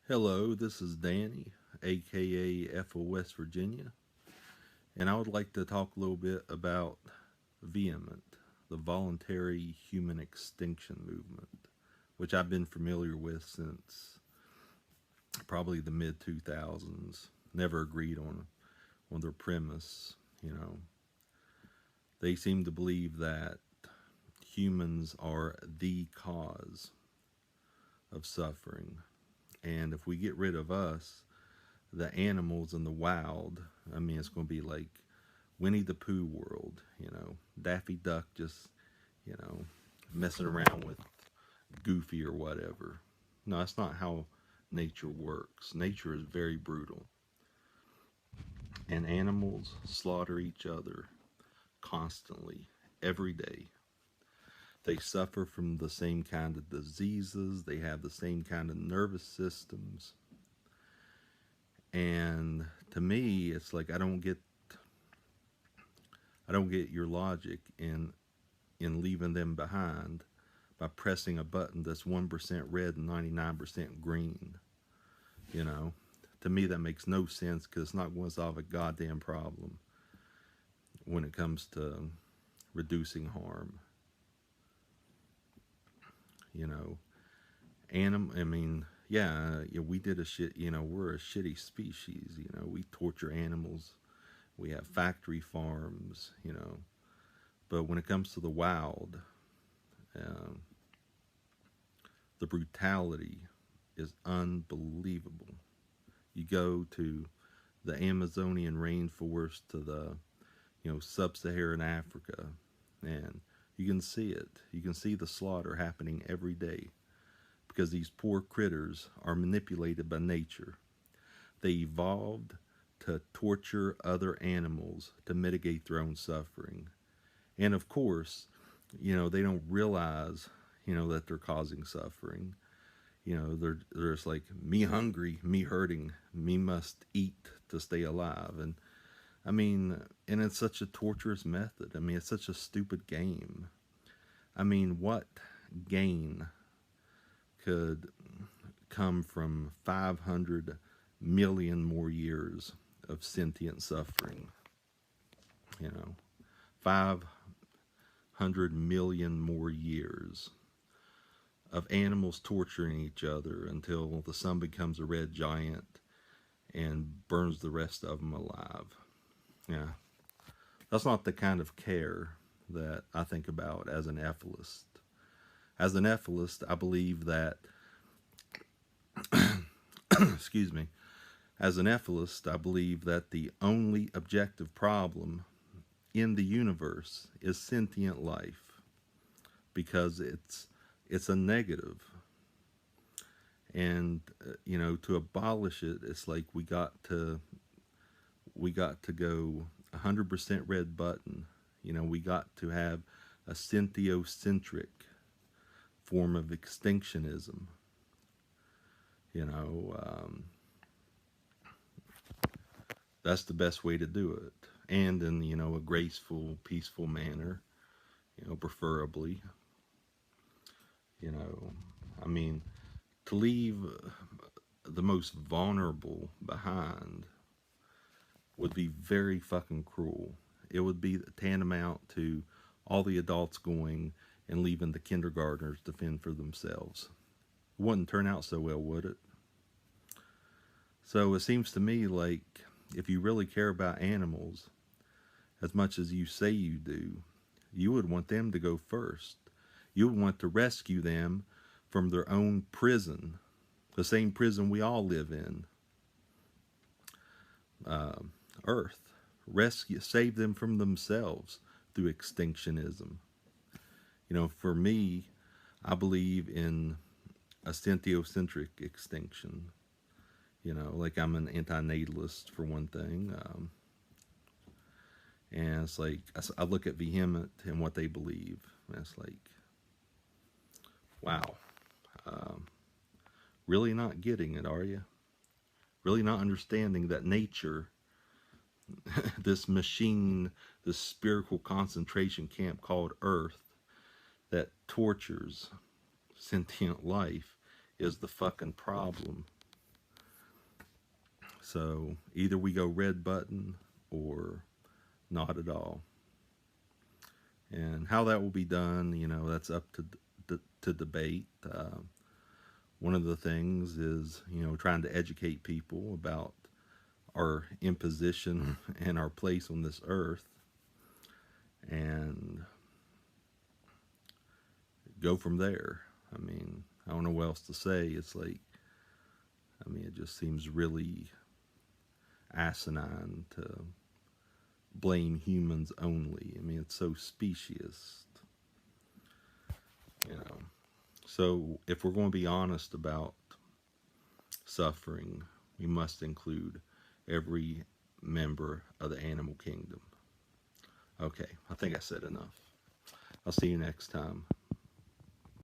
Hello, this is Danny, aka FO West Virginia, and I would like to talk a little bit about VHEMT, the Voluntary Human Extinction Movement, which I've been familiar with since probably the mid 2000s. Never agreed on their premise. They seem to believe that humans are the cause of suffering, and if we get rid of us, the animals in the wild, I mean, it's going to be like Winnie the Pooh world, Daffy Duck just, you know, messing around with Goofy or whatever. No, that's not how nature works. Nature is very brutal, and animals slaughter each other constantly, every day. They suffer from the same kind of diseases, they have the same kind of nervous systems. And to me, it's like I don't get your logic in leaving them behind by pressing a button that's 1% red and 99% green. You know, to me that makes no sense because it's not going to solve a goddamn problem when it comes to reducing harm. You know, I mean, yeah, we did a shit. We're a shitty species. We torture animals. We have factory farms. But when it comes to the wild, um, the brutality is unbelievable. You go to the Amazonian rainforest to the sub-Saharan Africa, and you can see it. You can see the slaughter happening every day because these poor critters are manipulated by nature. They evolved to torture other animals to mitigate their own suffering. And of course, they don't realize, that they're causing suffering. They're just like, me hungry, me hurting, me must eat to stay alive. And I mean, and it's such a torturous method. I mean, it's such a stupid game. I mean, what gain could come from 500 million more years of sentient suffering? 500 million more years of animals torturing each other until the sun becomes a red giant and burns the rest of them alive. Yeah, that's not the kind of care that I think about as an EFIList. As an EFIList, I believe that, excuse me, as an EFIList, I believe that the only objective problem in the universe is sentient life because it's a negative. And to abolish it, it's like we got to go 100% red button. We got to have a sentiocentric form of extinctionism. You know, um, that's the best way to do it, and in a graceful, peaceful manner. Preferably. You know, I mean, to leave the most vulnerable behind would be very fucking cruel. It would be tantamount to all the adults going and leaving the kindergartners to fend for themselves. It wouldn't turn out so well, would it? So it seems to me like if you really care about animals as much as you say you do, you would want them to go first. You would want to rescue them from their own prison, the same prison we all live in, uh, Earth. Save them from themselves through extinctionism. For me, I believe in a sentiocentric extinction. Like I'm an anti-natalist for one thing. And it's like, I look at VHEMT and what they believe. And it's like, wow. Um, really not getting it, are you? Really not understanding that nature, this machine, this spherical concentration camp called Earth that tortures sentient life is the fucking problem. So either we go red button or not at all. And how that will be done, that's up to debate. One of the things is, trying to educate people about our imposition and our place on this earth, and go from there. I mean, I don't know what else to say. It's like, it just seems really asinine to blame humans only. It's so speciesist, you know. So if we're going to be honest about suffering, we must include every member of the animal kingdom. Okay, I think I said enough. I'll see you next time.